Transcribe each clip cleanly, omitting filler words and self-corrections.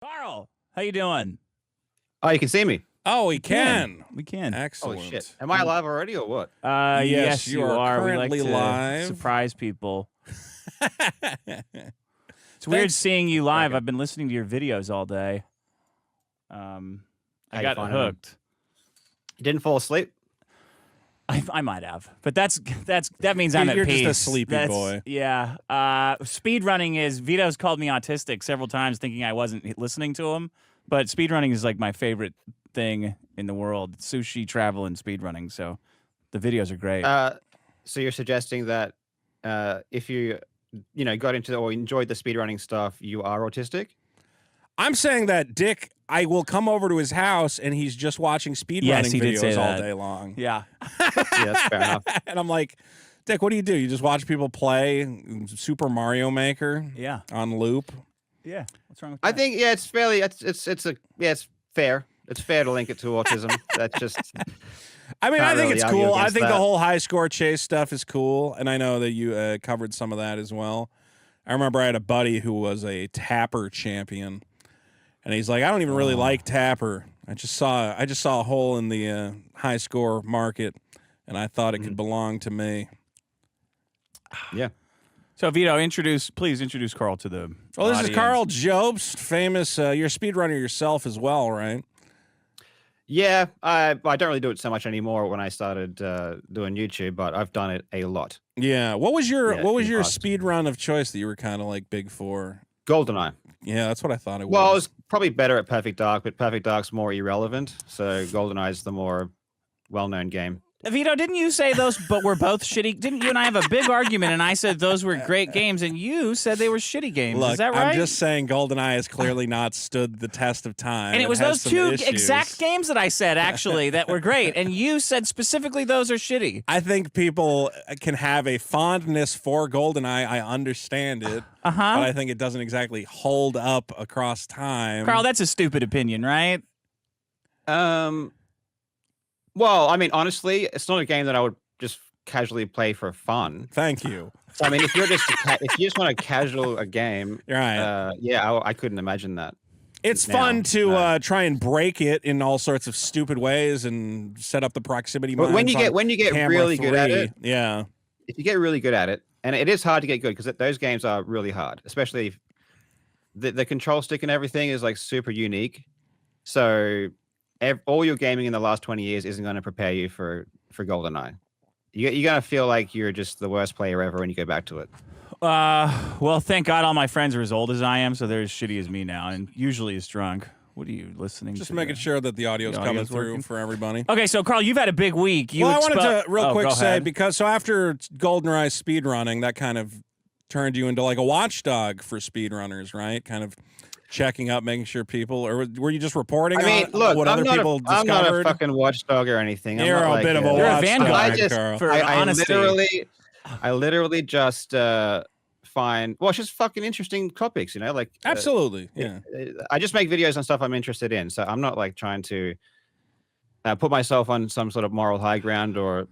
Carl, how you doing? Oh, you can see me. Oh, we can. We can. Excellent. Holy shit. Am I live already or what? Yes, you you are We like currently to live. surprise people. It's weird seeing you live. I've been listening to your videos all day. I got hooked. You didn't fall asleep? I might have, but that means I'm at You're peace. just a sleepy boy. Yeah. Speed running is Vito's called me autistic several times, thinking I wasn't listening to him. But speed running is like my favorite thing in the world: sushi, travel, and speed running. So the videos are great. So you're suggesting that if you got into or enjoyed the speedrunning stuff, you are autistic? I'm saying that Dick, I will come over to his house and he's just watching speedrunning videos all day long. Yeah. Yeah, that's fair enough. And I'm like, Dick, what do? You just watch people play Super Mario Maker? Yeah. On loop? Yeah. What's wrong with that? I think it's fairly it's fair. It's fair to link it to autism. That's just I mean, I think really it's cool. I against think that. the whole high score chase stuff is cool, and I know that you covered some of that as well. I remember I had a buddy who was a Tapper champion, and he's like, I don't even really like Tapper. I just saw a hole in the high score market, and I thought it could belong to me. Yeah. So Vito, please introduce Carl to the Well, this audience. is Karl Jobst, famous. You're a speedrunner yourself as well, right? Yeah, I don't really do it so much anymore when I started doing YouTube, but I've done it a lot. Yeah. What was your in speed run of choice that you were kind of like big for? GoldenEye. Yeah, that's what I thought it was. Well, I was probably better at Perfect Dark, but Perfect Dark's more irrelevant, so GoldenEye is the more well-known game. Vito, didn't you say those but were both shitty? Didn't you and I have a big argument and I said those were great games and you said they were shitty games? Look, is that right? I'm just saying GoldenEye has clearly not stood the test of time. And it was those two exact games that I said, actually, that were great. And you said specifically those are shitty. I think people can have a fondness for GoldenEye. I understand it. But I think it doesn't exactly hold up across time. Carl, that's a stupid opinion, right? Well, I mean, honestly, it's not a game that I would just casually play for fun. Thank you. So, I mean, if you just want to casual a game, Right. yeah, I couldn't imagine that. It's fun to try and break it in all sorts of stupid ways and set up the proximity. But when you get really good at it, yeah. If you get really good at it, and it is hard to get good because those games are really hard, especially if the control stick and everything is like super unique. So all your gaming in the last 20 years isn't going to prepare you for GoldenEye. You're going to feel like you're just the worst player ever when you go back to it. Well, thank God all my friends are as old as I am, so they're as shitty as me now, and usually as drunk. What are you listening to? Just making sure that the audio's coming through for everybody. Okay, so Carl, you've had a big week. I wanted to real quick say, because so after GoldenEye speedrunning, that kind of turned you into like a watchdog for speedrunners, right? Kind of checking up, making sure people, or were you just reporting on what other people discovered? I'm not a fucking watchdog or anything. You're a bit of a watchdog, Carl. I literally just find, well, it's just fucking interesting topics, like absolutely, yeah. I just make videos on stuff I'm interested in, so I'm not like trying to put myself on some sort of moral high ground or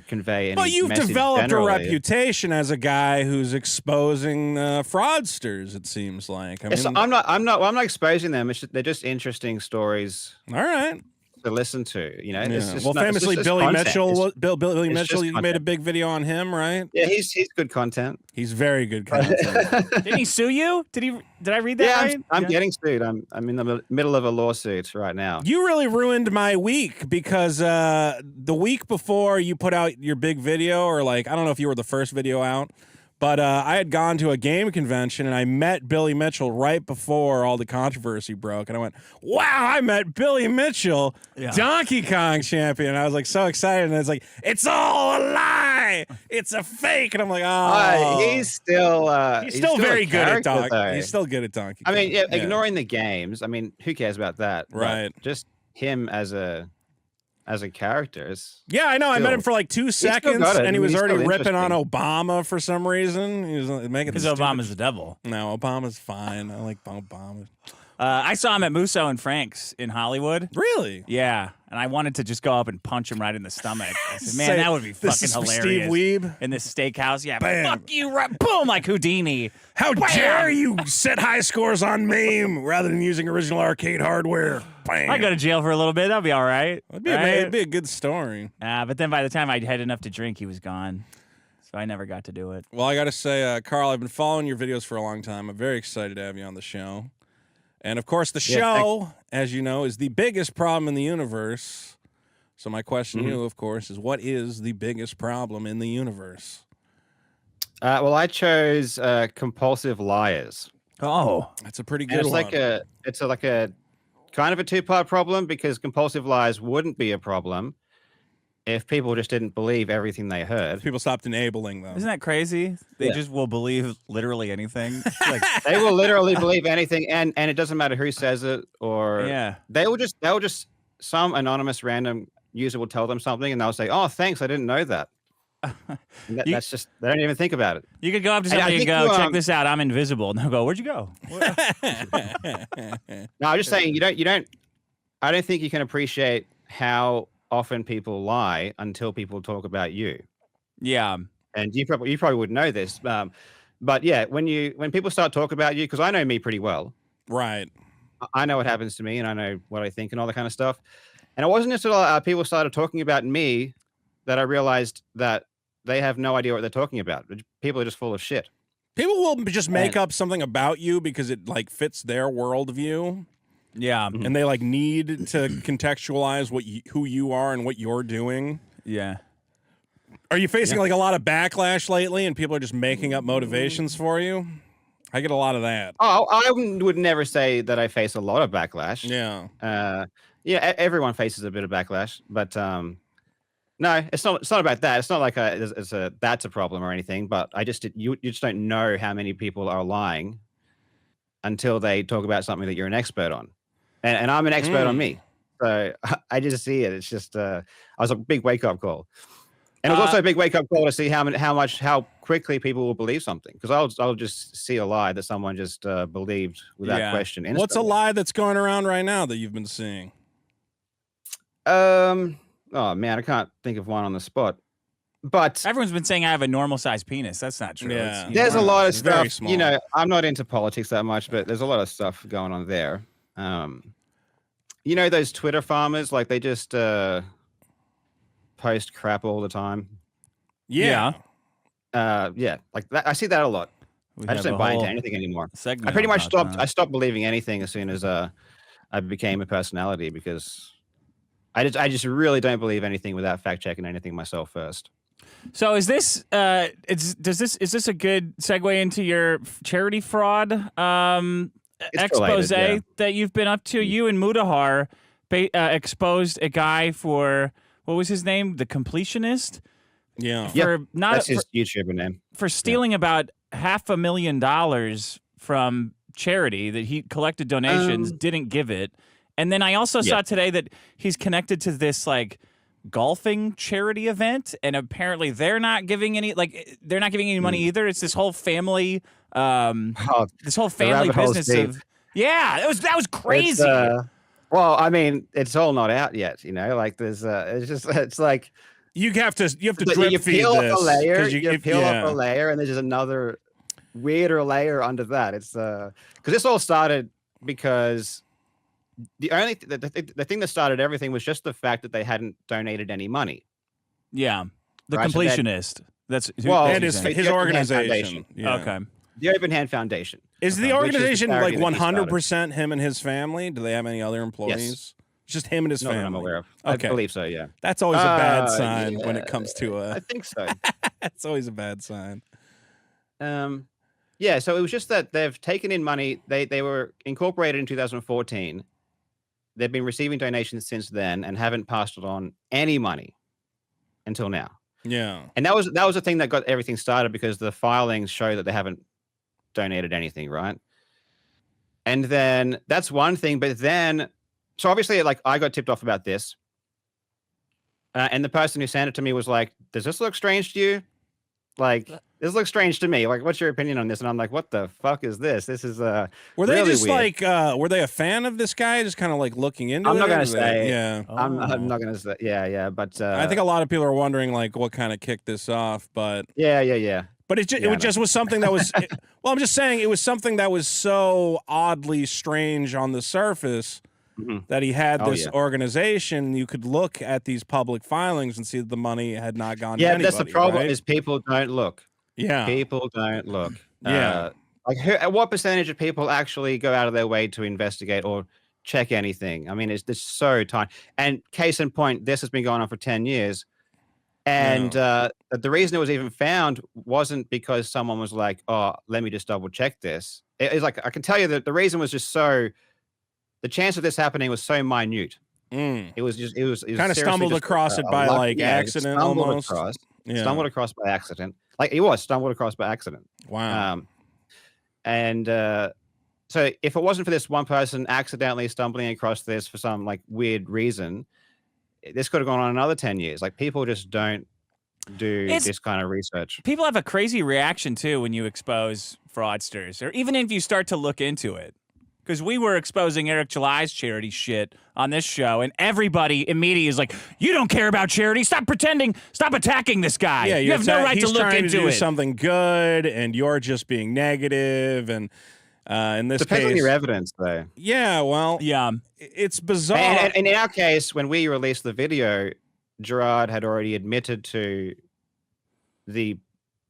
convey any. But you've message developed generally. a reputation as a guy who's exposing fraudsters. It seems like. I'm not exposing them. They're just interesting stories. All right. To listen to, It's just famously Billy Mitchell. Billy Mitchell, you made a big video on him, right? Yeah, he's good content. He's very good content. Didn't he sue you? Did I read that right? I'm getting sued. I'm in the middle of a lawsuit right now. You really ruined my week because the week before you put out your big video, or like I don't know if you were the first video out. But I had gone to a game convention, and I met Billy Mitchell right before all the controversy broke. And I went, wow, I met Billy Mitchell, Donkey Kong champion. And I was like so excited. And it's like, it's all a lie. It's a fake. And I'm like, oh. He's still very good at Donkey. He's still good at Donkey Kong. I mean, ignoring the games. I mean, who cares about that? Right. But just him as a character. Yeah, I know. I met him for like 2 seconds, and he was already ripping on Obama for some reason. He was making because Obama's the devil. No, Obama's fine. I like Obama. I saw him at Musso and Frank's in Hollywood. Really? Yeah. and I wanted to just go up and punch him right in the stomach. I said, man, Say, that would be "This fucking is for hilarious. Steve Wiebe." In this steakhouse, yeah, Bam. fuck you, right, boom, like Houdini. How Bam! dare you set high scores on MAME rather than using original arcade hardware? Bam. I go to jail for a little bit. That'll be all right. It'd be a good story. But then by the time I had enough to drink, he was gone. So I never got to do it. Well, I got to say, Carl, I've been following your videos for a long time. I'm very excited to have you on the show. And, of course, the show, as you know, is the biggest problem in the universe. So my question to you, of course, is what is the biggest problem in the universe? Well, I chose compulsive liars. Oh. That's a pretty And good it's one. like a kind of a two-part problem, because compulsive liars wouldn't be a problem if people just didn't believe everything they heard. People stopped enabling them. Isn't that crazy? They Yeah. just will believe literally anything. Like, They will literally believe anything, and it doesn't matter who says it, or yeah. they'll just some anonymous random user will tell them something, and they'll say, "Oh, thanks, I didn't know that." And that's just, they don't even think about it. You could go up to And I somebody and think go, you, check this out, I'm invisible. And they'll go, where'd you go? No, I'm just saying I don't think you can appreciate how often people lie until people talk about you. Yeah. And you probably would know this. But yeah, when people start talking about you, because I know me pretty well. Right. I know what happens to me, and I know what I think and all that kind of stuff. And it wasn't until people started talking about me that I realized that they have no idea what they're talking about. People are just full of shit. People will just make up something about you because it like fits their worldview, Yeah. and they like need to contextualize who you are and what you're doing. Yeah. Are you facing like a lot of backlash lately, and people are just making up motivations for you? I get a lot of that. Oh, I would never say that I face a lot of backlash. Yeah. Everyone faces a bit of backlash, but no, it's not about that. It's not like that's a problem or anything. But you just don't know how many people are lying until they talk about something that you're an expert on, and I'm an expert on me, so I just see it. It's just I was a big wake up call, and it was also a big wake up call to see how quickly people will believe something, because I'll just see a lie that someone just believed without question. What's a instantly. lie that's going around right now that you've been seeing? Oh man, I can't think of one on the spot. But Everyone's been saying I have a normal sized penis. That's not true. Yeah. there's a lot of It's very stuff. small. I'm not into politics that much, but there's a lot of stuff going on there. Those Twitter farmers, like they just post crap all the time. Yeah. Yeah, like that. I see that a lot. We I just have don't a buy into whole anything anymore. segment I pretty much about stopped. that. I stopped believing anything as soon as I became a personality, because I just really don't believe anything without fact checking anything myself first. So is this is this a good segue into your charity fraud It's expose related, that you've been up to? You and Mudahar exposed a guy for, what was his name? The Completionist? Yeah. Yeah, For not That's his YouTuber name. for stealing about $500,000 from charity that he collected donations, didn't give it. And then I also saw today that he's connected to this like golfing charity event, and apparently they're not giving any money either. It's this whole family this whole family rabbit hole's business deep. of that was crazy. Well, I mean, it's all not out yet, like there's it's like You have to you drip feed peel this. up a layer, 'cause you peel up a layer, and there's just another weirder layer under that. It's because this all started because the thing that started everything was just the fact that they hadn't donated any money. Yeah. The Right, so that- Completionist. That's Well, And his The Open Hand organization. Foundation. Yeah. okay. The Open Hand Foundation. Is the which is the organization charity like that he started. 100% him and his family? Do they have any other employees? It's just him and his Not that family. I'm aware of. Okay. I believe so, yeah. That's always a bad sign yeah, when it comes to I think so. That's always a bad sign. Yeah, so it was just that they've taken in money. They were incorporated in 2014. They've been receiving donations since then and haven't passed it on any money until now. Yeah. And that was the thing that got everything started, because the filings show that they haven't donated anything, right? And then that's one thing, but then so obviously, like, I got tipped off about this, and the person who sent it to me was like, "Does this look strange to you? Like, this looks strange to me. Like, what's your opinion on this? And I'm like, what the fuck is this? This is Were they really just weird. like, were they a fan of this guy? Just kind of like looking into it? I'm not gonna Or they- say. Yeah. I'm Oh. not gonna say. Yeah. But I think a lot of people are wondering like what kind of kicked this off, but yeah. but it Yeah, I just was something that was. Well, I'm just saying it was something that was so oddly strange on the surface Mhm. that he had Oh, this yeah. organization. You could look at these public filings and see that the money had not gone. to Yeah, anybody, that's the problem. right? Is people don't look. Yeah. People don't look. Yeah. Like, what percentage of people actually go out of their way to investigate or check anything? I mean, it's so tiny. And case in point, this has been going on for 10 years. And the reason it was even found wasn't because someone was like, oh, let me just double check this. It's like, I can tell you that the reason was just the chance of this happening was so minute. Mm. It was Kind of seriously stumbled just across it by luck- like yeah, just accident stumbled almost. across. Yeah. Stumbled across by accident. Like, it was stumbled across by accident. Wow. And so if it wasn't for this one person accidentally stumbling across this for some like weird reason, this could have gone on another 10 years. Like, people just don't do this kind of research. People have a crazy reaction too when you expose fraudsters, or even if you start to look into it. Because we were exposing Eric July's charity shit on this show, and everybody immediately is like, "You don't care about charity. Stop pretending. Stop attacking this guy. Yeah, you have no right to he's look trying into to do it." something good, and you're just being negative. And in this Depends case, on your evidence, though. yeah, well, Yeah. it's bizarre. And in our case, when we released the video, Gerard had already admitted to the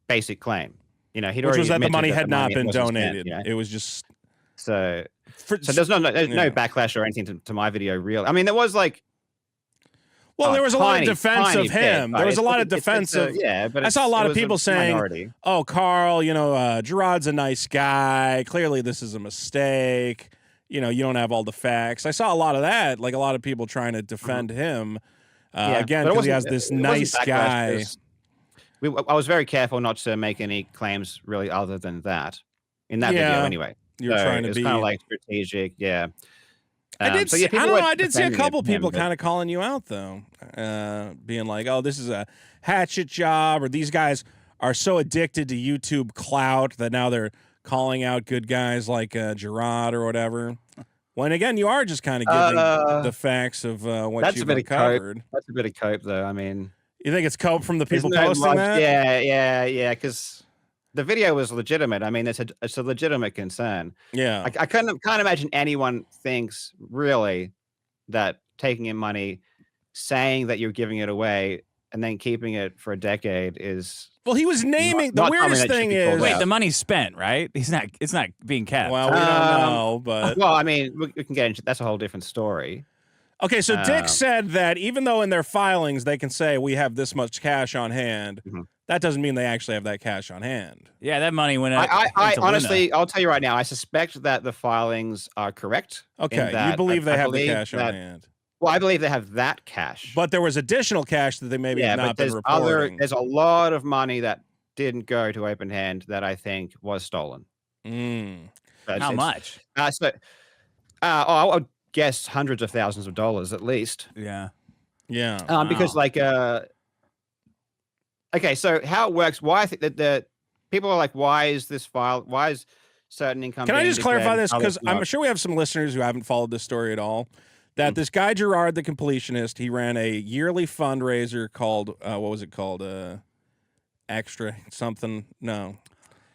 basic claim. He'd which already was that the admitted money had not been wasn't spent, donated. It was just So for, there's no yeah. backlash or anything to my video, real. I mean, there was like, well, there was a lot of tiny, defense tiny of him. bit, there but was a lot of it's defense of. yeah, but I saw a lot it of was people saying, minority. "Oh, Carl, Gerard's a nice guy. Clearly, this is a mistake. You don't have all the facts." I saw a lot of that, like a lot of people trying to defend him. Again, but it because he has wasn't- this it wasn't nice backlash, guy. 'cause I was very careful not to make any claims really other than that in that Yeah, video anyway. You're So trying to it's be. kind of like strategic, yeah. I did. So yeah, I people don't know. were I did see a defending couple him, people but- kind of calling you out though, being like, "Oh, this is a hatchet job," or "These guys are so addicted to YouTube clout that now they're calling out good guys like Gerard or whatever." When again, you are just kind of giving the facts of what That's a you've bit of cope. uncovered. That's a bit of cope, though. I mean, You think it's cope from the people isn't there posting much- that? Yeah, because the video was legitimate. I mean, it's a legitimate concern. Yeah. I can't imagine anyone thinks really that taking in money, saying that you're giving it away, and then keeping it for a decade is. Well, he was naming the not something weirdest that should thing be called is. Wait, out. the money's spent, right? It's not being kept. Well, we don't know, but Well, I mean, we can get into that's a whole different story. okay. So Dick said that even though in their filings they can say we have this much cash on hand, Mhm. that doesn't mean they actually have that cash on hand. Yeah, that money went out. I to honestly, I'll tell you right now, I suspect that the filings are correct. in Okay, you that believe they I have the believe cash on that- hand, Well, I believe they have that cash. but there was additional cash that they maybe yeah, have not but been reporting. there's a lot of money that didn't go to open hand that I think was stolen. Mm. So How it's- much? I would guess hundreds of thousands of dollars at least. Yeah. Yeah. Because Wow. like, okay, so how it works? Why I think that the people are like, why is certain income? Can I being just clarify declared, this? others Because I'm not? sure we have some listeners who haven't followed this story at all. That this guy Gerard, the completionist, he ran a yearly fundraiser called what was it called? Extra something? No,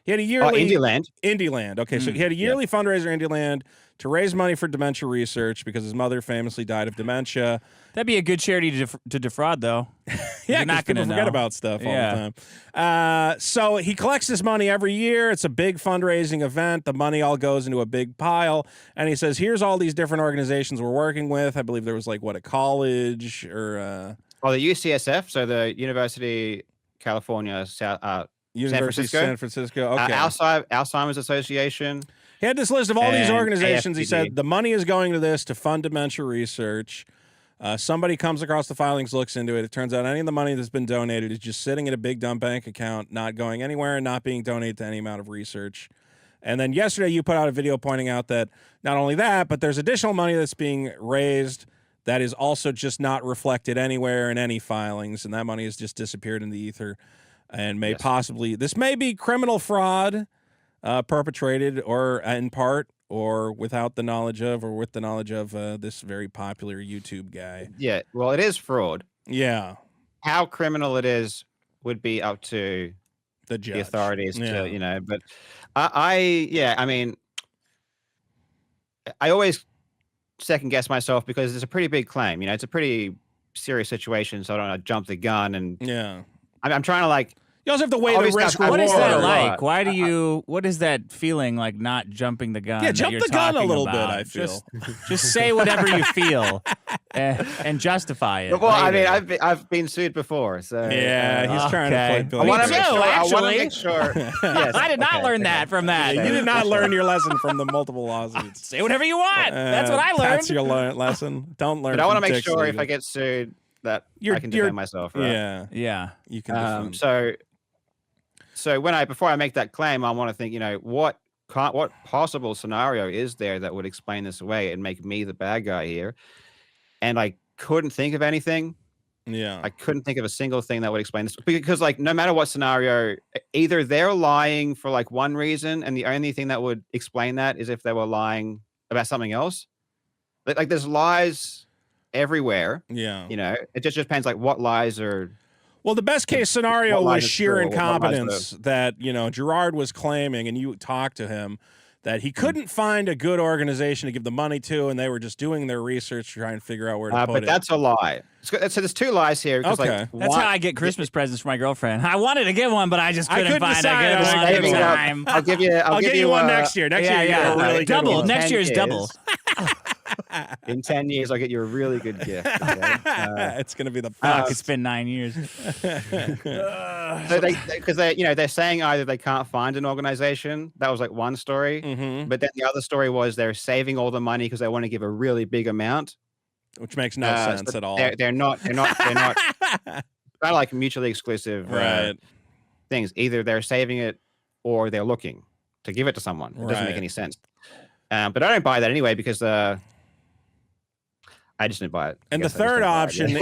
he had a yearly Indieland. Okay, so he had a yearly fundraiser, Indieland, to raise money for dementia research because his mother famously died of dementia. That'd be a good charity to defraud, though. Yeah, You're because not people gonna forget know. about stuff all Yeah. the time. So he collects this money every year. It's a big fundraising event. The money all goes into a big pile. And he says, here's all these different organizations we're working with. I believe there was like, a college or the UCSF, so the University California University of San Francisco. Okay. Alzheimer's Association. He had this list of all these and organizations. He AFPD. said, the money is going to this to fund dementia research. Somebody comes across the filings, looks into it. It turns out any of the money that's been donated is just sitting in a big dumb bank account, not going anywhere and not being donated to any amount of research. And then yesterday you put out a video pointing out that not only that, but there's additional money that's being raised that is also just not reflected anywhere in any filings, and that money has just disappeared in the ether. and this may be criminal fraud perpetrated or in part or without the knowledge of or with the knowledge of this very popular YouTube guy. Yeah, well, it is fraud. Yeah. How criminal it is would be up to The judge. the authorities to, Yeah. but I mean, I always second guess myself because it's a pretty big claim. It's a pretty serious situation, so I don't want to jump the gun. And Yeah. I'm trying to like. You also have to weigh the Obviously, risk I- I- What is reward. that Or like? what? Why do you? What is that feeling like? Not jumping the gun? Yeah, that jump you're the gun a talking little about? bit, I feel. Just say whatever you feel, and justify it. Well, I mean, later. I've been sued before, so Yeah, he's trying to Okay. play Billy. Me wanna too, make sure- I want to actually. make sure. Yes, I did not okay, learn okay. that from that. You did not learn your lesson from the multiple lawsuits. Say whatever you want. That's what I learned. That's your lesson. Don't learn. But I want to from make Dick sure if Sagan. I get sued that You're- I can you're- defend myself. Right? Yeah, Yeah. you can defend. So before I make that claim, I want to think, what possible scenario is there that would explain this away and make me the bad guy here? And I couldn't think of anything. Yeah. I couldn't think of a single thing that would explain this because, like, no matter what scenario, either they're lying for like one reason, and the only thing that would explain that is if they were lying about something else. Like there's lies everywhere. Yeah. It just depends like what lies are. Well, the best case scenario What was lies are sheer true, what lies are- incompetence that, Gerard was claiming, and you talked to him, that he couldn't find a good organization to give the money to, and they were just doing their research to try and figure out where to put But it. that's a lie. So there's two lies here. 'Cause, Okay. like, That's one- how I get Christmas presents for my girlfriend. I wanted to get one, but I just I couldn't couldn't find decide. a I good was one at saving the up. time. I'll give you. I'll get you one next year. Next year, you get a really good double. one. Next 10 year's years. double. In 10 years, I'll get you a really good gift. Okay? It's going to be the Fuck, best. it's been 9 years. So they're saying either they can't find an organization. That was like one story. Mhm. But then the other story was they're saving all the money because they want to give a really big amount. Which makes no sense So at all. They're not kind of like mutually exclusive Right. things. Either they're saving it or they're looking to give it to someone. It doesn't Right. make any sense. But I don't buy that anyway because I just didn't buy it. I And the guess I just third don't buy it. option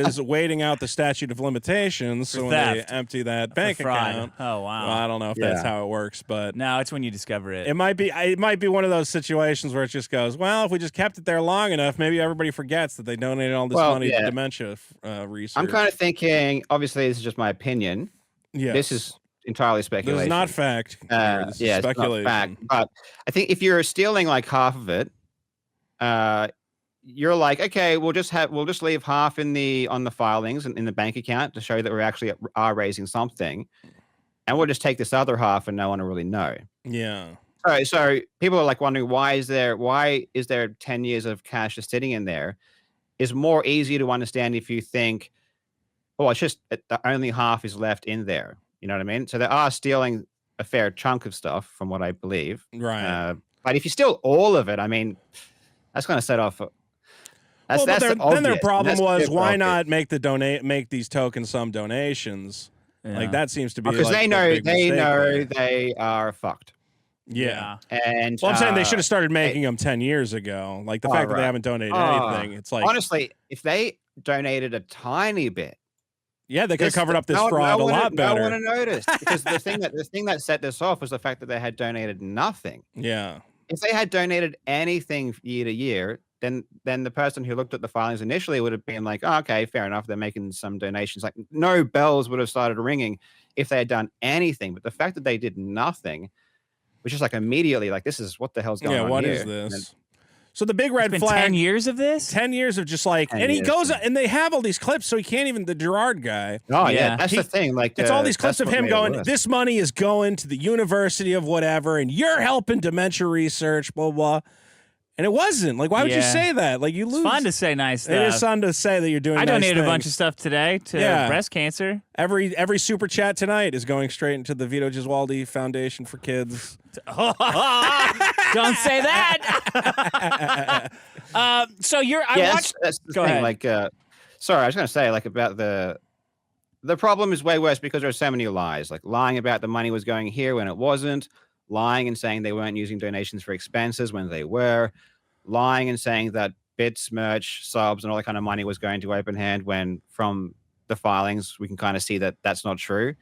is waiting out the statute of limitations. So For when they theft. empty that For bank fraud. account. Oh, wow. Well, I don't know if that's Yeah. how it works, but No, it's when you discover it. it might be one of those situations where it just goes, well, if we just kept it there long enough, maybe everybody forgets that they donated all this money to yeah. dementia research. I'm kind of thinking, obviously, this is just my opinion. yes. This is entirely This speculation. is not fact. This is Yeah, it's not speculation. fact. But I think if you're stealing like half of it, you're like, okay, we'll just leave half on the filings and in the bank account to show that we actually are raising something, and we'll just take this other half and no one will really know. Yeah. So people are like wondering why is there 10 years of cash just sitting in there? Is more easy to understand if you think, oh, it's just the only half is left in there. You know what I mean? So they are stealing a fair chunk of stuff, from what I believe. Right. But if you steal all of it, I mean, that's going to set off. Well, but then their obvious. problem That's was super why obvious. not make these tokens some donations? Yeah. Like that seems to be Because like they the know big mistake there. they are fucked. Yeah. And Well, I'm saying they should have started making them 10 years ago. Like the fact that they right. haven't donated Oh, anything, it's like, honestly, if they donated a tiny bit, yeah, they could have this- covered up this no- fraud no a one- lot better. No one noticed because the thing that set this off was the fact that they had donated nothing. Yeah. If they had donated anything year to year, then the person who looked at the filings initially would have been like, oh, okay, fair enough, they're making some donations. Like no bells would have started ringing if they had done anything. But the fact that they did nothing, which is like immediately like, this is what the hell's going Yeah, on what here? is this? So the big It's red been flag. 10 years of this? 10 years of just like, 10 and he years, goes, yeah. and they have all these clips, so he can't even, the Gerard guy. Oh Yeah. yeah, that's the thing. Like It's all these clips that's of what him made it going, worse. this money is going to the University of whatever, and you're helping dementia research, blah, blah. And it wasn't. Like, why would you Yeah. say that? Like, you lose. It's fun to say nice stuff. It is fun to say that you're doing I nice donated a bunch things. of stuff today to Yeah. breast cancer. Every super chat tonight is going straight into the Vito Gesualdi Foundation for Kids. Don't say that. So you're. I yeah, watched. that's the Go thing. ahead. Like, sorry, I was going to say like about the problem is way worse because there are so many lies. Like lying about the money was going here when it wasn't, lying and saying they weren't using donations for expenses when they were, lying and saying that bits, merch, subs, and all that kind of money was going to Open Hand when from the filings we can kind of see that that's not true.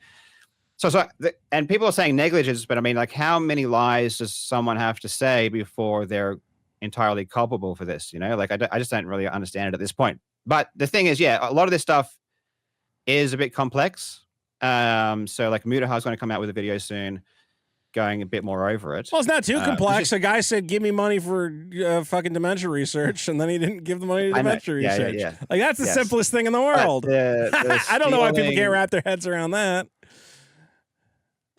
And people are saying negligence, but I mean, like, how many lies does someone have to say before they're entirely culpable for this? You know, like, I just don't really understand it at this point. But the thing is, yeah, a lot of this stuff is a bit complex. So like Mutahar's going to come out with a video soon, going a bit more over it. Well, it's not too complex. A guy said, "Give me money for fucking dementia research," and then he didn't give the money to dementia research. Yeah. Like, that's the simplest thing in the world. I don't know why people can't wrap their heads around that.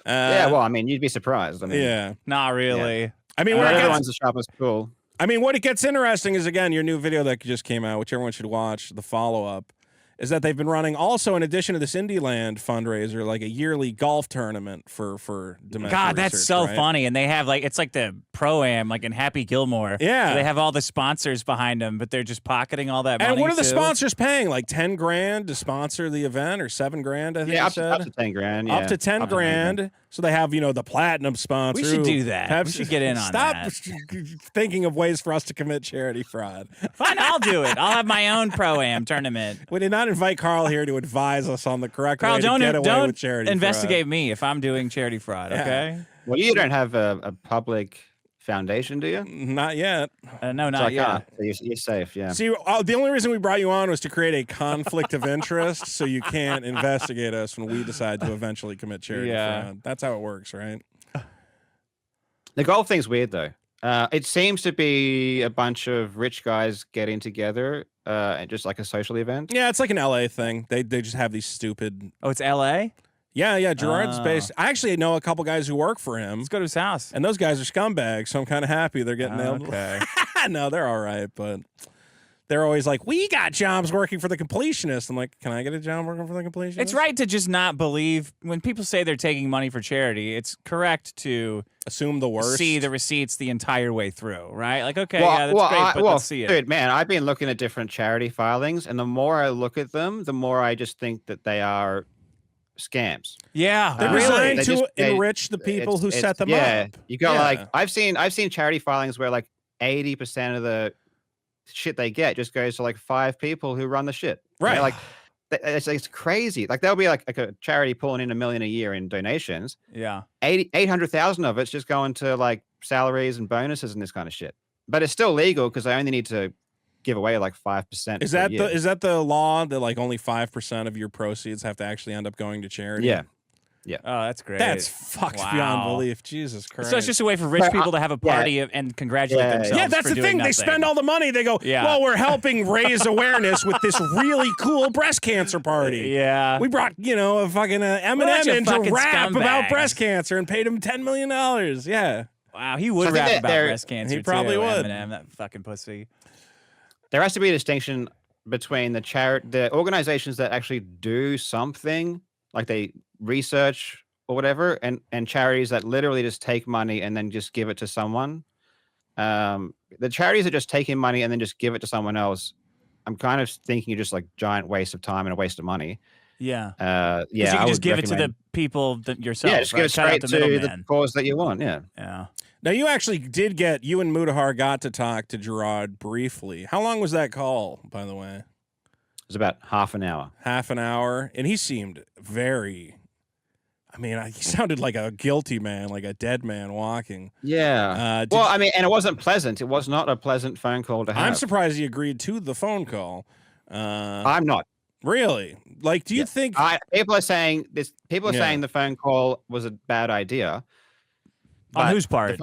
Yeah, well, I mean, you'd be surprised. I mean, yeah, not really. Yeah. I mean, everyone's the sharpest tool. I mean, what it gets interesting is, again, your new video that just came out, which everyone should watch, the follow-up, is that they've been running also, in addition to this Indieland fundraiser, like a yearly golf tournament for dementia God, that's research, so right? funny. And they have like, it's like the Pro-Am, like in Happy Gilmore. Yeah. So they have all the sponsors behind them, but they're just pocketing all that money. And what are the too. sponsors paying? Like 10 grand to sponsor the event, or 7 grand, I think you said? Up to 10 grand. Yeah. Up to 10 grand. So they have, the platinum sponsor. We should do that. We should get in on that. Stop thinking of ways for us to commit charity fraud. Fine, I'll do it. I'll have my own Pro-Am tournament. We did not invite Karl here to advise us on the correct way to get away with charity investigate fraud. me if I'm doing charity fraud, okay? Well, you don't have a public foundation, do you? Not yet. No, not yet. So you're safe, yeah. See, the only reason we brought you on was to create a conflict of interest so you can't investigate us when we decide to eventually commit charity fraud. That's how it works, right? The golf thing's weird, though. It seems to be a bunch of rich guys getting together and just like a social event. Yeah, it's like an LA thing. They just have these stupid... Oh, it's L.A.? Yeah, Gerard's based. I actually know a couple guys who work for him. Let's go to his house. And those guys are scumbags, so I'm kind of happy they're getting nailed. Okay. No, they're all right, but they're always like, we got jobs working for the completionist. I'm like, can I get a job working for the completionist? It's right to just not believe when people say they're taking money for charity. It's correct to assume the worst. See the receipts the entire way through, right? Like, okay, yeah, that's great, but let's see it. Dude, man, I've been looking at different charity filings, and the more I look at them, the more I just think that they are scams. Yeah, they're designed to enrich the people who set them up. Yeah, you go like I've seen charity filings where like 80% of the shit they get just goes to like 5 people who run the shit. Right. You know, like it's crazy. Like there'll be like a charity pulling in $1 million a year in donations. Yeah. 800,000 of it's just going to like salaries and bonuses and this kind of shit. But it's still legal because I only need to give away like 5%. Is that the law that like only 5% of your proceeds have to actually end up going to charity? Yeah. Oh, that's great. That's fucked beyond belief. Jesus Christ. So it's just a way for rich people to have a party and congratulate themselves. Yeah, that's for the thing. Nothing. They spend all the money. They go, well, we're helping raise awareness with this really cool breast cancer party. Yeah. We brought, a fucking Eminem in to rap about breast cancer and paid him $10 million. Yeah. Wow, he would rap about breast cancer. He probably would. Eminem, that fucking pussy. There has to be a distinction between the organizations that actually do something, like they research or whatever, and charities that literally just take money and then just give it to someone. The charities that just taking money and then just give it to someone else, I'm kind of thinking you're just like giant waste of time and a waste of money. Yeah. Yeah. You can just give it to the people yourself. Yeah, just give it straight to the cause that you want. Yeah. Yeah. Now, you actually you and Mutahar got to talk to Gerard briefly. How long was that call, by the way? It was about half an hour. Half an hour? And he seemed very... he sounded like a guilty man, like a dead man walking. Yeah. Well, and it wasn't pleasant. It was not a pleasant phone call to have. I'm surprised he agreed to the phone call. I'm not. Really? Like, do you think... People are saying this. People are saying the phone call was a bad idea. On whose part?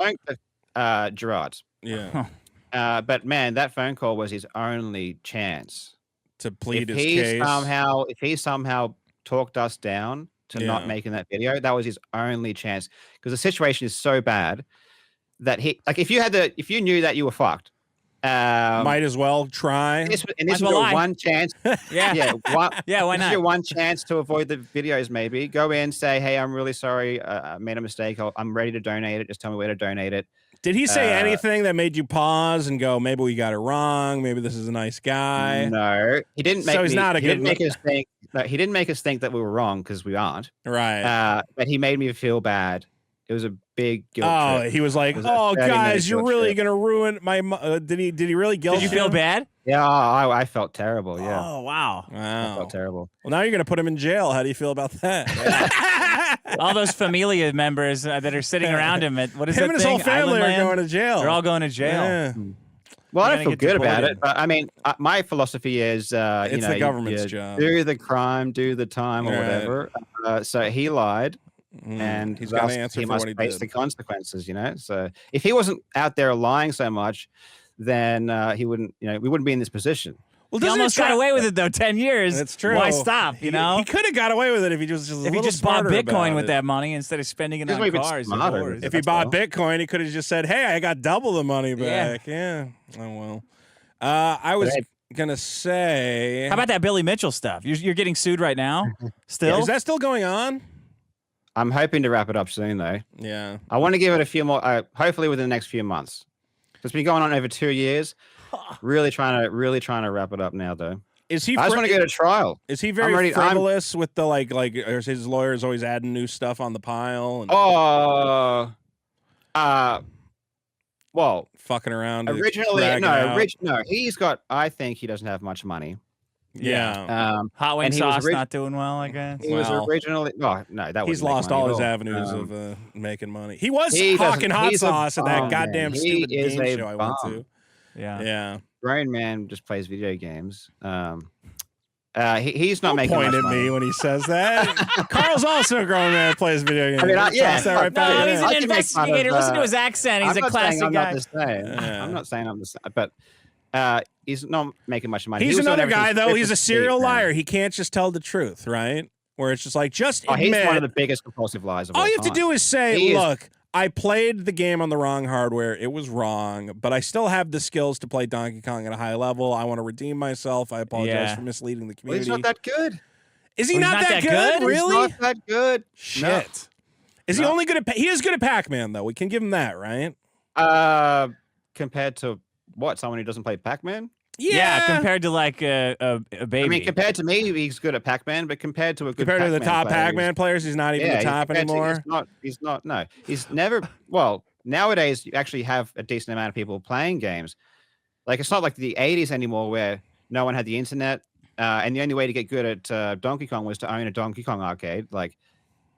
Gerard's. Yeah. But man, that phone call was his only chance to plead his case. If he somehow talked us down to not making that video, that was his only chance. Because the situation is so bad that if you knew that you were fucked, might as well try. This was your one chance. Yeah. Why not? This is your one chance to avoid the videos. Maybe go in, say, "Hey, I'm really sorry. I made a mistake. I'm ready to donate it. Just tell me where to donate it." Did he say anything that made you pause and go, "Maybe we got it wrong. Maybe this is a nice guy"? No, he didn't. So he's not a good. He didn't make us think that we were wrong because we aren't. Right. But he made me feel bad It was a big guilt Oh, trip. he was like, It was a "Oh, 30-minute guys, you're guilt really trip. gonna ruin my." Did he really guilt Did you feel bad? Yeah, I felt terrible. Yeah, Oh wow. I Wow. felt terrible. Well, now you're gonna put him in jail. How do you feel about that? All those familia members that are sitting around him at what is Him that and his thing? whole family Island are Land? going to jail. They're all going to jail. Yeah. Well, I You're don't gonna feel get good about deported. it, but I mean, my philosophy is, It's the you government's job. do the crime, do the time, or Right. whatever. So he lied, and he's got to thus answer he for must what he face did. the consequences. So if he wasn't out there lying so much, then he wouldn't. We wouldn't be in this position. Well, He doesn't almost it got try- away with it though. 10 years. That's true. Why stop? He You could have got away with it if he was just a if he little just bought smarter Bitcoin about with it. that money instead of spending it Just on maybe cars. and smarter. whores. If he That's bought all. Bitcoin, he could have just said, "Hey, I got double the money Yeah. back." Yeah. Oh well. I was Hey. gonna say, How about that Billy Mitchell stuff? You're getting sued right now. Still? is that still going on? I'm hoping to wrap it up soon, though. Yeah. I want to give it a few more, hopefully within the next few months. It's been going on over 2 years. Really trying to wrap it up now, though. Is he? I just want to go to trial. Is he very ready- I'm- frivolous with the like? Or is his lawyers always adding new stuff on the pile and Well, fucking around? to originally, drag it out? no. He's got. I think he doesn't have much money. Yeah. Hot wing and he was sauce orig- not doing well, I guess. He was Well, originally. Oh no, that He's wouldn't make lost money all at his all. avenues of making money. He was he hawking doesn't- hot he's a sauce at that bum, goddamn man. stupid He is game a show I went bum. to. Yeah. Yeah. Grown man just plays video games. He's not Don't making point much at money. me when he says that. Carl's also a grown man that plays video games. I mean, yeah. Toss that right No, back No, at he's him. I an can make fun of, investigator. Listen to his accent. He's I'm a not saying classic I'm guy. not the same. Yeah. I'm not saying I'm the same, but he's not making much money. He's He was on another guy, everything's though. He's a 50-50, serial man. liar. He can't just tell the truth, right? Where it's just like, just Oh, admit. he's one of the biggest compulsive lies of all All you have to time. do is say, He is- look, I played the game on the wrong hardware. It was wrong, but I still have the skills to play Donkey Kong at a high level. I want to redeem myself. I apologize Yeah. for misleading the Well, he's community. not that good. Is he Well, not, that good? Really? He's not that good. Shit. Is he only good at? He is good at Pac-Man, though. We can give him that, right? No. Compared to what? Someone who doesn't play Pac-Man? Yeah, compared to like a baby. I mean, compared to me, he's good at Pac-Man, but compared to a good compared to the Pac-Man top player, Pac-Man players, he's not even yeah, the top compared to- anymore. He's not. No, he's never. Well, nowadays you actually have a decent amount of people playing games. Like it's not like the '80s anymore, where no one had the internet, and the only way to get good at Donkey Kong was to own a Donkey Kong arcade. Like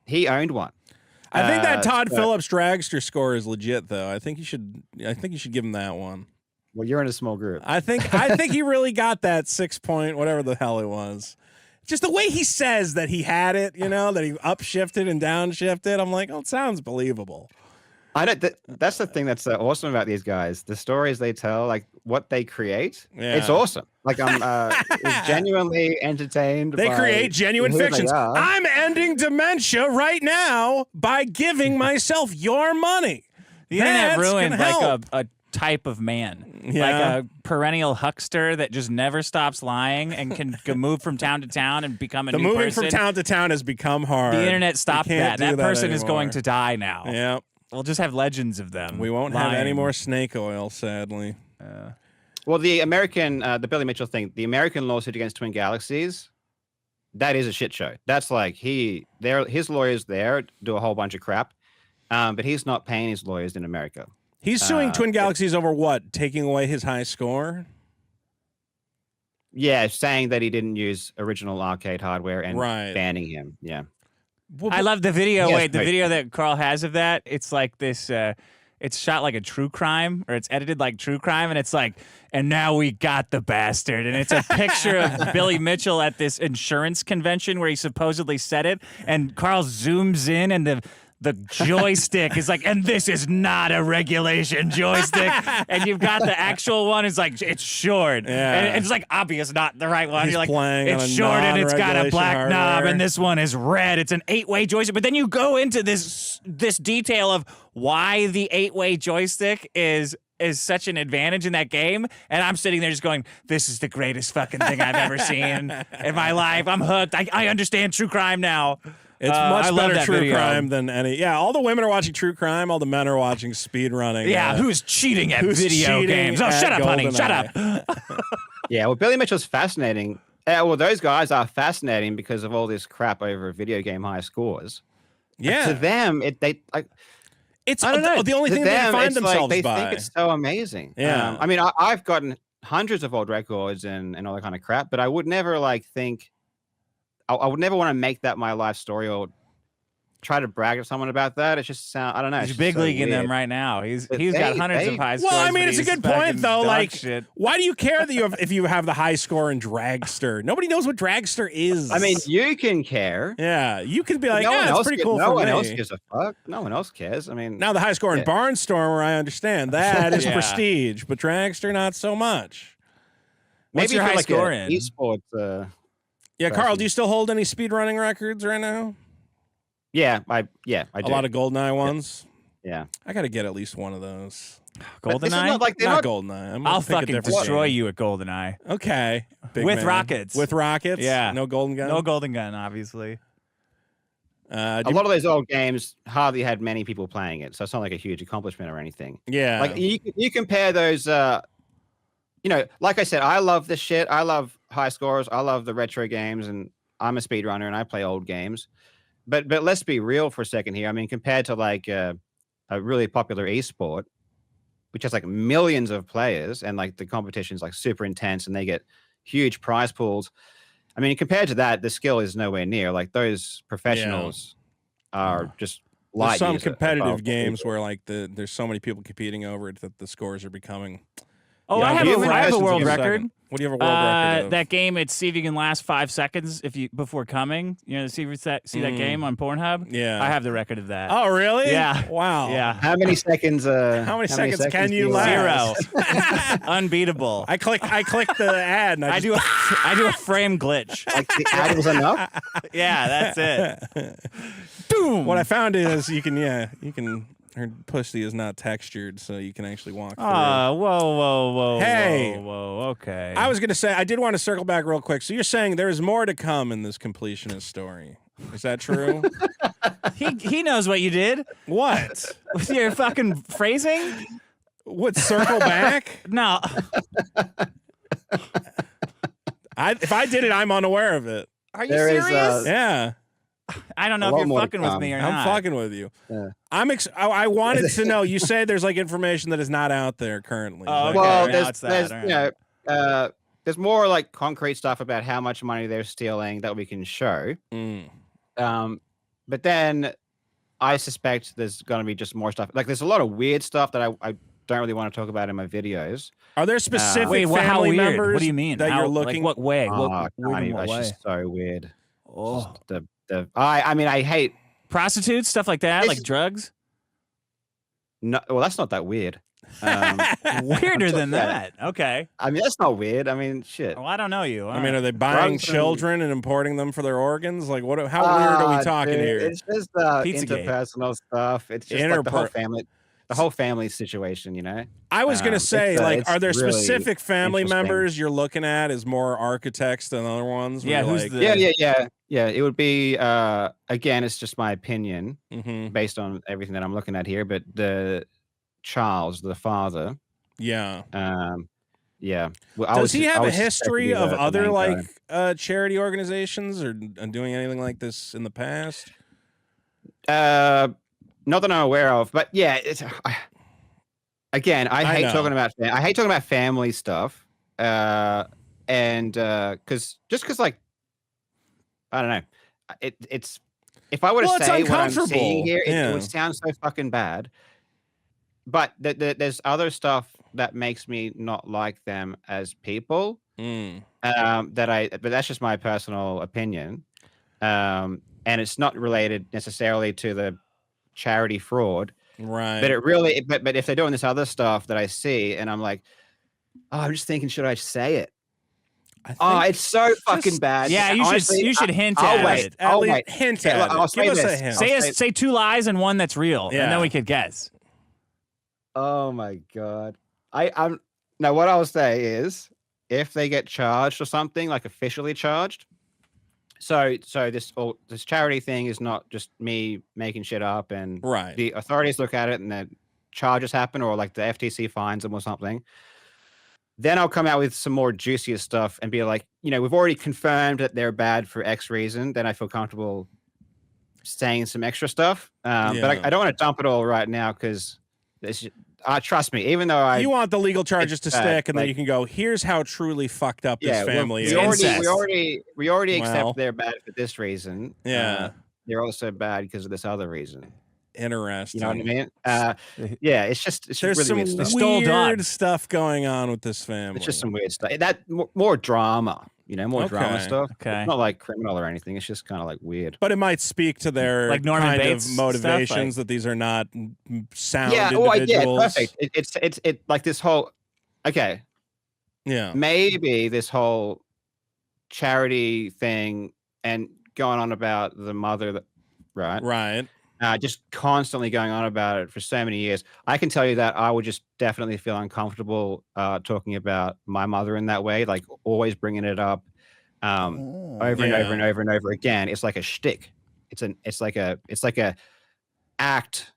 he owned one. I think that Todd so- Phillips dragster score is legit, though. I think you should give him that one. Well, you're in a small group. I think he really got that 6 point, whatever the hell it was. Just the way he says that he had it, that he upshifted and downshifted. I'm like, oh, it sounds believable. I don't. That's the thing that's awesome about these guys. The stories they tell, like what they create, it's Yeah. awesome. Like I'm genuinely entertained. They by create genuine who they fictions. are. I'm ending dementia right now by giving myself your money. The internet That's ruined gonna like help. a type of man, Yeah. like a perennial huckster that just never stops lying and can move from town to town and become a The new moving person. from town to town has become hard. The internet stopped We can't that. do That person is going anymore. to die now. Yeah. We'll just have legends of them. We won't have any lying. more snake oil, sadly. Well, the American, the Billy Mitchell thing, the American lawsuit against Twin Galaxies, that is a shit show. That's like his lawyers there do a whole bunch of crap, but he's not paying his lawyers in America. He's suing Twin Galaxies over what? Taking away his high score? Yeah, saying that he didn't use original arcade hardware and Right. banning him. Yeah. I love the video. Yes, Wait, the wait. video that Carl has of that, it's like this, it's shot like a true crime, or it's edited like true crime, and it's like, and now we got the bastard. And it's a picture of Billy Mitchell at this insurance convention where he supposedly said it, and Carl zooms in, and the joystick is like, and this is not a regulation joystick. And you've got the actual one. It's like, it's short. Yeah. And it's like obvious, not the right one. He's You're like, playing on it's a short and it's got a non-regulation black knob, hardware. and this one is red. It's an 8-way joystick. But then you go into this detail of why the 8-way joystick is such an advantage in that game, and I'm sitting there just going, this is the greatest fucking thing I've ever seen in my life. I'm hooked. I understand true crime now. It's I much love better that true video. crime than any. Yeah, all the women are watching true crime. All the men are watching speed running. Yeah, who's cheating at who's video cheating games? Oh, at shut up, honey. Shut GoldenEye. up. Yeah, well, Billy Mitchell's fascinating. Well, those guys are fascinating because of all this crap over video game high scores. Yeah. To them, they like It's I don't know. the only To thing they them, find it's like themselves they by. think it's so amazing. Yeah. I mean, I've gotten hundreds of old records and all that kind of crap, but I would never like think I would never want to make that my life story or try to brag to someone about that. It's just I don't know. He's It's just big so leaguing them weird. right now. He's But got hundreds of high scores. Well, I but mean, it's a he's good fucking point though. dog Like, shit. why do you care that if you have the high score in Dragster? Nobody knows what Dragster is. I mean, you can care. yeah, you could be like, no one it's else pretty gives- cool No for one me. else gives a fuck. No one else cares. I mean, Now the high score in Yeah. Barnstormer, I understand that is Yeah. prestige, but Dragster not so much. What's maybe your for high like score an in? esports. Yeah, Carl, Person. do you still hold any speedrunning records right now? I do. A lot of GoldenEye ones. Yeah. I got to get at least one of those. But this is GoldenEye. not like they're Not not. GoldenEye. I'm I'll gonna pick a fucking different destroy game. you at GoldenEye. Okay, big With man. rockets. With rockets. Yeah. No golden gun. No golden gun, obviously. A lot of those old games hardly had many people playing it, so it's not like a huge accomplishment or anything. Yeah. Like you compare those. Like I said, I love this shit. I love high scores. I love the retro games, and I'm a speedrunner and I play old games. But let's be real for a second here. I mean, compared to like a really popular esport, which has like millions of players and like the competition's like super intense and they get huge prize pools. I mean, compared to that, the skill is nowhere near. Like those professionals are just There's light some years competitive above games people. where like there's so many people competing over it that the scores are becoming. Oh, Yeah, I have human a questions world in a record. Second. What do you have a world record of? That game, it's see if you can last 5 seconds before coming. You know, see that game on Pornhub. Yeah. I have the record of that. Oh, really? Yeah. Wow. Yeah, How many seconds? How many seconds can do you last? zero, unbeatable. I click the ad and I do a frame glitch. Like the ad was enough. Yeah, that's it. Boom. What I found is you can her pussy is not textured, so you can actually walk through. Whoa. Hey. Whoa. Okay. I was gonna say I did want to circle back real quick. So you're saying there is more to come in this completionist story? Is that true? he knows what you did What? with your fucking phrasing. What? Circle back? No. If I did it, I'm unaware of it. Are you There is, serious? Yeah, I don't a know lot if more you're to fucking with come. me or I'm not. fucking with you. Yeah. I wanted to know. You say there's like information that is not out there currently. Oh, Is that okay. Well, now there's it's that, there's alright. there's more like concrete stuff about how much money they're stealing that we can show. Mm. But then I suspect there's going to be just more stuff. Like there's a lot of weird stuff that I don't really want to talk about in my videos. Are there specific Wait, how family weird? members What do you mean? that How, you're looking? Like what way? Oh, What weird God, in what it's way? just so weird. Oh. Just I mean, I hate. Prostitutes, stuff like that, This- like drugs. No, well, that's not that weird. Weirder than Yeah. that. Okay. I mean, that's not weird. I mean, shit. Well, I don't know you. I mean, are they buying Drugs and- children and importing them for their organs? Like, what? How weird are we talking Dude, here? It's just Pizzagate. interpersonal stuff. It's just like the whole family situation, you know. I was gonna say, it's, like, it's are there really specific family interesting. members you're looking at as more architects than other ones? where Yeah, you're who's like, the- Yeah. It would be again, it's just my opinion Mhm. based on everything that I'm looking at here. But the Charles, the father, Yeah. yeah. Well, I Does was- he I have a was suspect to history be of the other main like guy. charity organizations or doing anything like this in the past? Not that I'm aware of, but yeah, it's again, I hate know. talking about family stuff, and because like I don't know, it's if I were to Well, it's say what I'm uncomfortable. seeing here, Yeah. it would sound so fucking bad. But there's other stuff that makes me not like them as people. Mm. But that's just my personal opinion. And it's not related necessarily to the charity fraud, Right. but it really, but if they're doing this other stuff that I see and I'm like, oh, I'm just thinking, should I say it? I Oh, think it's so fucking just- bad. Yeah, you Honestly, should hint I'll at wait. it. at I'll least wait. hint Okay, at I'll it. say Give us a this. hint. Say 2 lies and 1 that's real, and Yeah. then we could guess. Oh my God. I'm now what I'll say is if they get charged or something, like officially charged. So this charity thing is not just me making shit up and Right. the authorities look at it and then charges happen or like the FTC fines them or something. Then I'll come out with some more juicier stuff and be like, we've already confirmed that they're bad for X reason. Then I feel comfortable saying some extra stuff. But Yeah. I don't want to dump it all right now because trust me, even though You want the legal charges to bad, stick, and then like- you can go, here's how truly fucked up this yeah, family we is. already Well. accept they're bad for this reason. Yeah. They're also bad because of this other reason. Interesting. You know what I mean? Yeah, it's just There's really some weird stuff. Stole weird dog. stuff going on with this family. It's just some weird stuff. That more drama, more drama Okay. stuff. Okay. It's not like criminal or anything. It's just kind of like weird. But it might speak to their Like Norman kind Bates of stuff, motivations like- that these are not sound Yeah. individuals. Yeah. Perfect. It's like this whole. Okay. Yeah. Maybe this whole charity thing and going on about the mother, right? Right. Just constantly going on about it for so many years. I can tell you that I would just definitely feel uncomfortable talking about my mother in that way, like always bringing it up over and over and over and over again. It's like a shtick. It's like a act.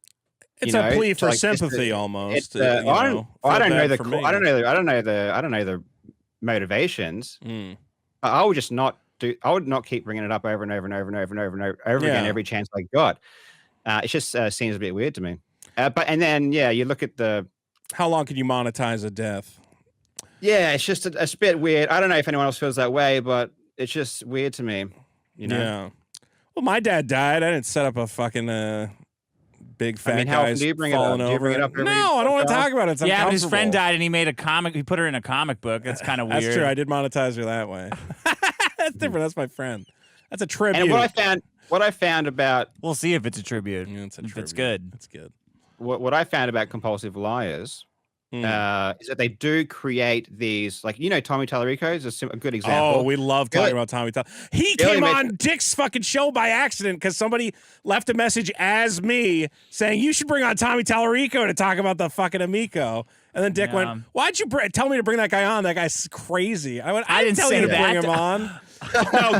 It's a plea for like, sympathy almost. I don't know the motivations. I would just not do. I would not keep bringing it up over and over and over and over and over and over again every chance I got. It just seems a bit weird to me. And then you look at the. How long can you monetize a death? Yeah, it's just a bit weird. I don't know if anyone else feels that way, but it's just weird to me. Yeah. Well, my dad died. I didn't set up a fucking big fat how often guys do you bring it up? falling Do you over. bring it up every No, I don't want to podcast? talk about it. It's Yeah, but his friend uncomfortable. died and he made a comic. He put her in a comic book. That's kind of weird. That's true. I did monetize her that way. That's different. That's my friend. That's a tribute. And what I found about We'll see if it's a tribute. Yeah, it's a If it's tribute. good. It's good. what I found about compulsive liars is that they do create these, like, Tommy Tallarico is a good example. Oh, we love talking about Tommy. He Billy came Mitchell- on Dick's fucking show by accident because somebody left a message as me saying you should bring on Tommy Tallarico to talk about the fucking Amico. And then Dick went, "Why'd you tell me to bring that guy on? That guy's crazy." I went, "I didn't tell say you to bring that. him on." No,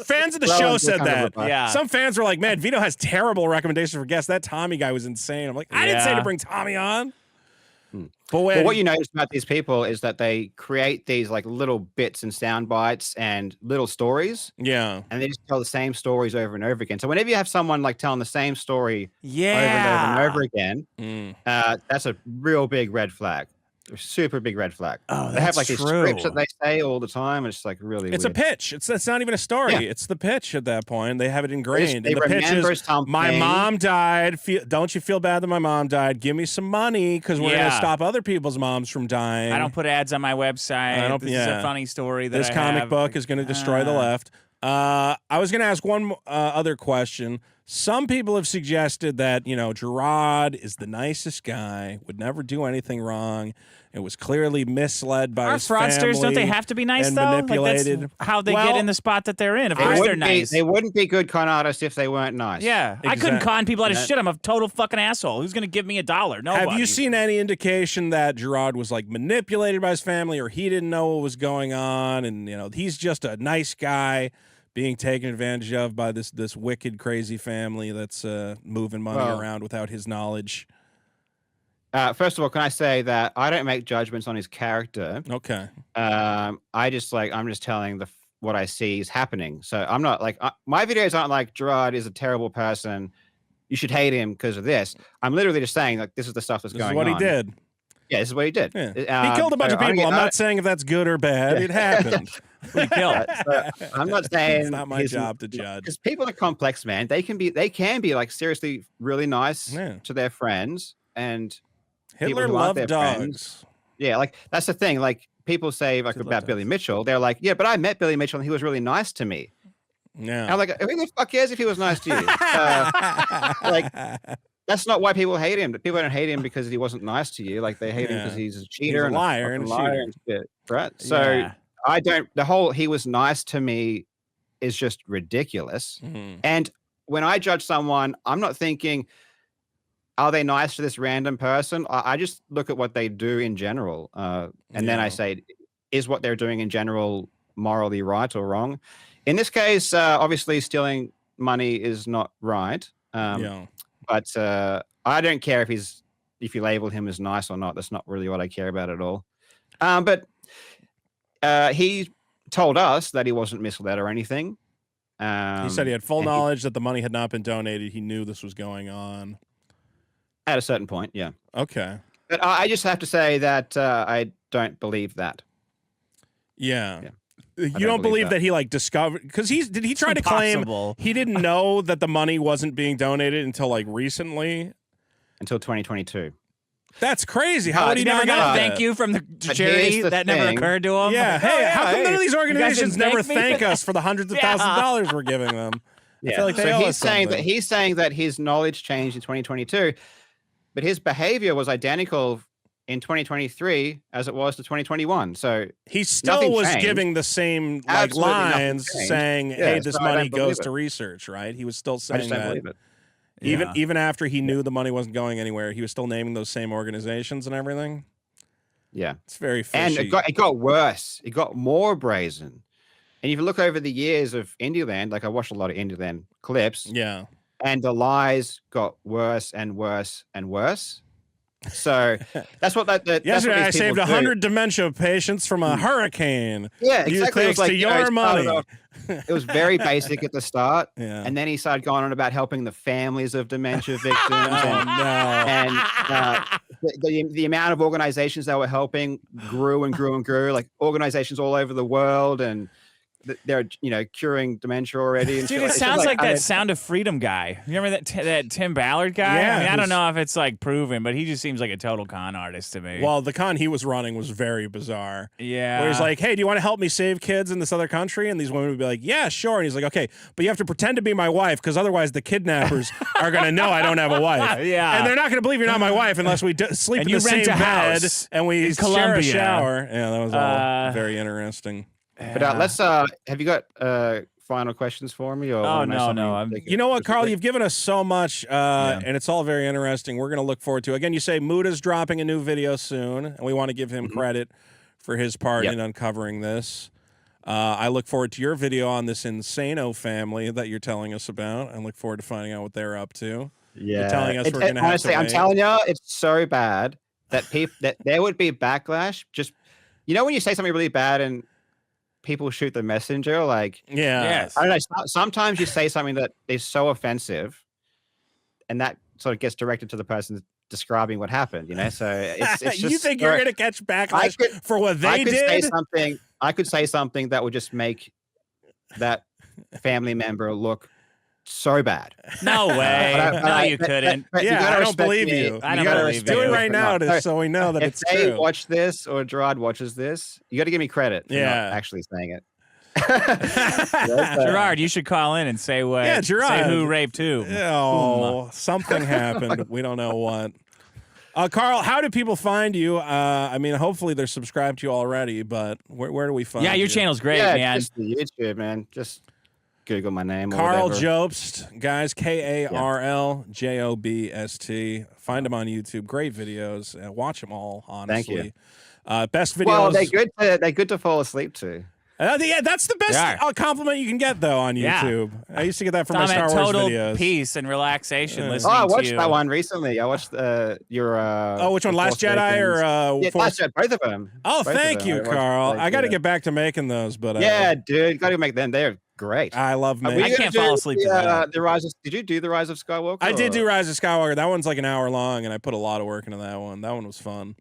fans of the show said that. Yeah. Some fans were like, "Man, Vito has terrible recommendations for guests. That Tommy guy was insane." I'm like, "I didn't say to Yeah. bring Tommy on." But Well, what you notice about these people is that they create these like little bits and sound bites and little stories, yeah, and they just tell the same stories over and over again. So whenever you have someone like telling the same story over and over and over again, that's a real big red flag. A super big red flag. Oh, they have like that's these scripts that they say all the time. And it's like really it's weird. a pitch. It's not even a story. Yeah. It's the pitch at that point. They have it ingrained. They And the pitch remember is, something. my mom died. Don't you feel bad that my mom died? Give me some money because we're going to Yeah. stop other people's moms from dying. I don't put ads on my website. This is a funny story that This I comic have. book is going to destroy the left. I was going to ask one other question. Some people have suggested that, Gerard is the nicest guy, would never do anything wrong. It was clearly misled by Are his fraudsters? Don't they family have to be nice and though? manipulated. Like that's how they Well, get in the spot that they're in. Of course they're nice. They wouldn't be good con artists if they weren't nice. Yeah, I couldn't Exact- con people out of Yeah. shit. I'm a total fucking asshole. Who's gonna give me $1? Nobody. Have you seen any indication that Gerard was like manipulated by his family, or he didn't know what was going on, and he's just a nice guy being taken advantage of by this wicked, crazy family that's moving money around without his knowledge? First of all, can I say that I don't make judgments on his character. Okay. I'm just telling what I see is happening. So I'm not like my videos aren't like Gerard is a terrible person. You should hate him because of this. I'm literally just saying like this is the stuff that's This is going what on. he did. Yeah, this is what he did. Yeah. He killed a bunch of people. I'm not saying if that's good or bad. It happened. Who killed? I'm not saying It's not my job to judge. because people are complex, man. They can be like seriously really nice to their friends and Hitler people who aren't loved their dogs. friends. Yeah, like that's the thing. Like people say like Love about dogs. Billy Mitchell, they're like, yeah, but I met Billy Mitchell and he was really nice to me. Yeah. And I'm like, who the fuck cares if he was nice to you? Like, that's not why people hate him. People don't hate him because he wasn't nice to you. Like they hate him because he's a cheater a and liar a and a fucking liar cheater. and shit, right? So Yeah. I don't. The whole he was nice to me is just ridiculous. Mhm. And when I judge someone, I'm not thinking, are they nice to this random person? I just look at what they do in general, and then I Yeah. say, is what they're doing in general morally right or wrong? In this case, obviously, stealing money is not right. Yeah. But I don't care if you label him as nice or not. That's not really what I care about at all. But he told us that he wasn't misled or anything. He said he had full knowledge that the money had not been donated. He knew this was going on. At a certain point, yeah. Okay. But I just have to say that I don't believe that. Yeah. I You don't believe that he like discovered because did he try to claim Impossible. he didn't know that the money wasn't being donated until like recently? Until 2022. That's crazy. No, How would he You never not got know? a thank you from the But charity here's the that never thing. occurred to him? Yeah. Hey, yeah, how come none of these organizations didn't never thank me? thank us for the hundreds of thousands of dollars we're giving them? I feel like they so owe he's us saying something. he's saying that his knowledge changed in 2022, but his behavior was identical in 2023 as it was to 2021 So He still nothing was changed. giving the same like Absolutely nothing lines changed. saying, Yeah, "Hey, this so I don't money goes believe to it. research." Right? He was still I saying just don't that. believe it. Even after he knew the money wasn't going anywhere, he was still naming those same organizations and everything. Yeah. It's very And fishy. it got worse. It got more brazen. And if you look over the years of Indieland, like I watched a lot of Indieland clips, yeah. and the lies got worse and worse and worse. So that's what that's what Yesterday, I these saved people do. 100 dementia patients from a hurricane. Yeah, You exactly. It thanks was like, to you know, your it started money. off- it was very basic at the start, Yeah. and then he started going on about helping the families of dementia victims, Oh, no. and the amount of organizations that were helping grew and grew and grew, like organizations all over the world, and they're curing dementia already. And Dude, shit. it It's just sounds like I that mean, Sound of Freedom guy. You remember that Tim Ballard guy? Yeah, I mean, I who's- don't know if it's like proven, but he just seems like a total con artist to me. Well, the con he was running was very bizarre. yeah. Where he's like, "Hey, do you want to help me save kids in this other country?" And these women would be like, "Yeah, sure." And he's like, "Okay, but you have to pretend to be my wife because otherwise the kidnappers are going to know I don't have a wife. Yeah. And they're not going to believe you're not my wife unless we sleep And in you the same rent a bed house and we in share a Colombia. shower." Yeah, that was all very interesting. But let's. Have you got final questions for me? Or Oh, wanna know no, something no, I'm- particular? You know what, Carl? Specific? You've given us so much, and it's all very interesting. We're going to look forward to. Again, you say Muda's dropping a new video soon, and we want to give him credit for his part in uncovering this. I look forward to your video on this Insano family that you're telling us about. I look forward to finding out what they're up to. Yeah, You're telling us we're going to have honestly, to I'm wait. telling you, it's so bad that that there would be backlash. Just when you say something really bad and people shoot the messenger, like Yeah. Yes. I don't know. Sometimes you say something that is so offensive, and that sort of gets directed to the person describing what happened. So it's just you think you're going to catch backlash could- for what they I could did? say something. I could say something that would just make that family member look so bad. No way. No, you couldn't. but you Yeah, gotta I don't respect believe me. you. I You don't gotta believe do it you. right now so we know that if it's they true. watch this or Gerard watches this, you got to give me credit for not actually saying it. Gerard, you should call in and say what. Yeah, Gerard. Say who raped who. Oh, something happened. We don't know what. Carl, how do people find you? I mean, hopefully they're subscribed to you already, but where do we find you? Yeah, your channel's great, Yeah, man. just the YouTube, man. Just Google my name. or Carl whatever. Jobst, guys, KarlJobst. Find him on YouTube. Great videos. Watch them all, honestly. Thank you. Best videos. Well, they're good to fall asleep to. Yeah, that's the best compliment you can get, though, on Yeah. YouTube. I used to get that from my I'm Star at Wars total videos. peace and relaxation Oh, listening I watched to you. that one recently. I watched your. Oh, which one? Last Force Jedi or Awakens. Force? Last Jedi, both of them. Oh, Both of thank them. you, I watched, Carl. like, I got to get back to making those, but Yeah, dude, got to make them. They're great. I love Were you making. I can't gonna fall do asleep to that. The Rise of, did you do the Rise of Skywalker? I did or- do Rise of Skywalker. That one's like an hour long, and I put a lot of work into that one. That one was fun.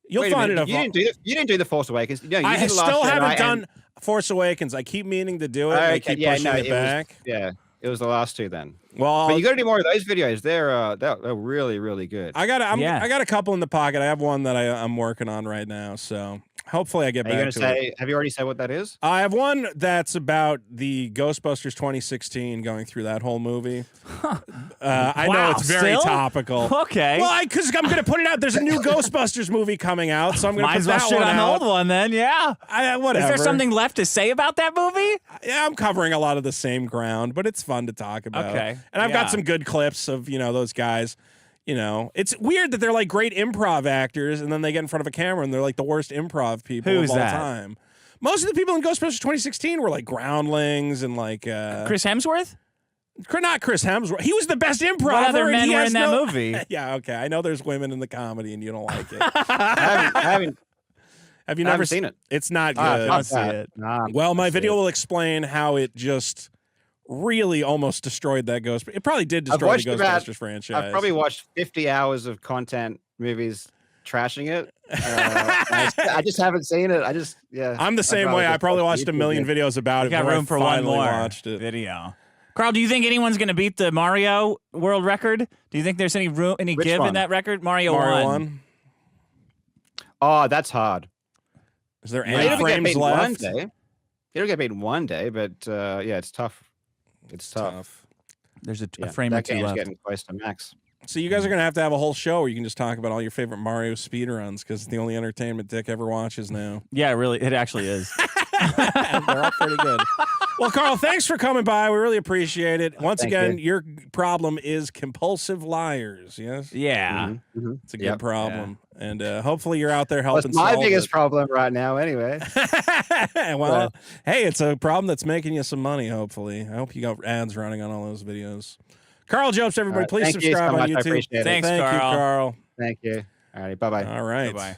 You'll Wait a find minute, it. you didn't do the Force Awakens. No, you I did the Last still haven't Jedi done Force Awakens. I keep meaning to do it. And I keep pushing it back. It was the last two then. Well, But you got to do more of those videos. They're really really good. I got Yeah. I got a couple in the pocket. I have one that I'm working on right now. So hopefully I get Are you back gonna to say? it. Have you already said what that is? I have one that's about the Ghostbusters 2016, going through that whole movie. I know Wow, it's very still? topical. Okay. Well, because I'm going to put it out. There's a new Ghostbusters movie coming out, so I'm going to Might put as well that shit one on the out. old one then, yeah. Whatever. Is there something left to say about that movie? Yeah, I'm covering a lot of the same ground, but it's fun to talk about. Okay, And I've yeah. got some good clips of, those guys. It's weird that they're like great improv actors, and then they get in front of a camera and they're like the worst improv people Who's of all that? time. Most of the people in Ghostbusters 2016 were like groundlings and like Chris Hemsworth? not Chris Hemsworth. He was the best improv. What other men were in that movie? Yeah, okay. I know there's women in the comedy and you don't like it. I haven't Have you I never haven't seen it. It's not Ah, good. don't fuck see that. it. Nah, Well, my I'll see video it. will explain how it just really almost destroyed that Ghost. It probably did I've destroy the watched about- Ghostbusters franchise. I've probably watched 50 hours of content movies trashing it. I just haven't seen it. I'm the same way. I probably watched a million videos about We it. got before room I for one finally more watched it. video. Carl, do you think anyone's going to beat the Mario world record? Do you think there's any room, any Which give in one? that record? Mario Mario 1. 1. Oh, that's hard. Is there Yeah. any It'll get frames beaten one left? day. It'll get beaten one day, but yeah, it's tough. It's tough. There's a Yeah, frame or that two game's left. getting close to max. So you guys are gonna have to have a whole show where you can just talk about all your favorite Mario speedruns because it's the only entertainment Dick ever watches now. Yeah, really, it actually is. They're all pretty good. Well, Carl, thanks for coming by. We really appreciate it. Once Thank again, you. your problem is compulsive liars. Yes, Yeah. Mm-hmm. it's a good Yep. problem, and hopefully you're out there Well, helping. it's my solve biggest it. problem right now, anyway. Well, hey, it's a problem that's making you some money. Hopefully, I hope you got ads running on all those videos. Karl Jobst, everybody, All right, please thank you so subscribe on much. I YouTube. appreciate it. Thanks, Thank you, Carl. Carl. Thank you. All right, bye-bye. All right. Bye-bye.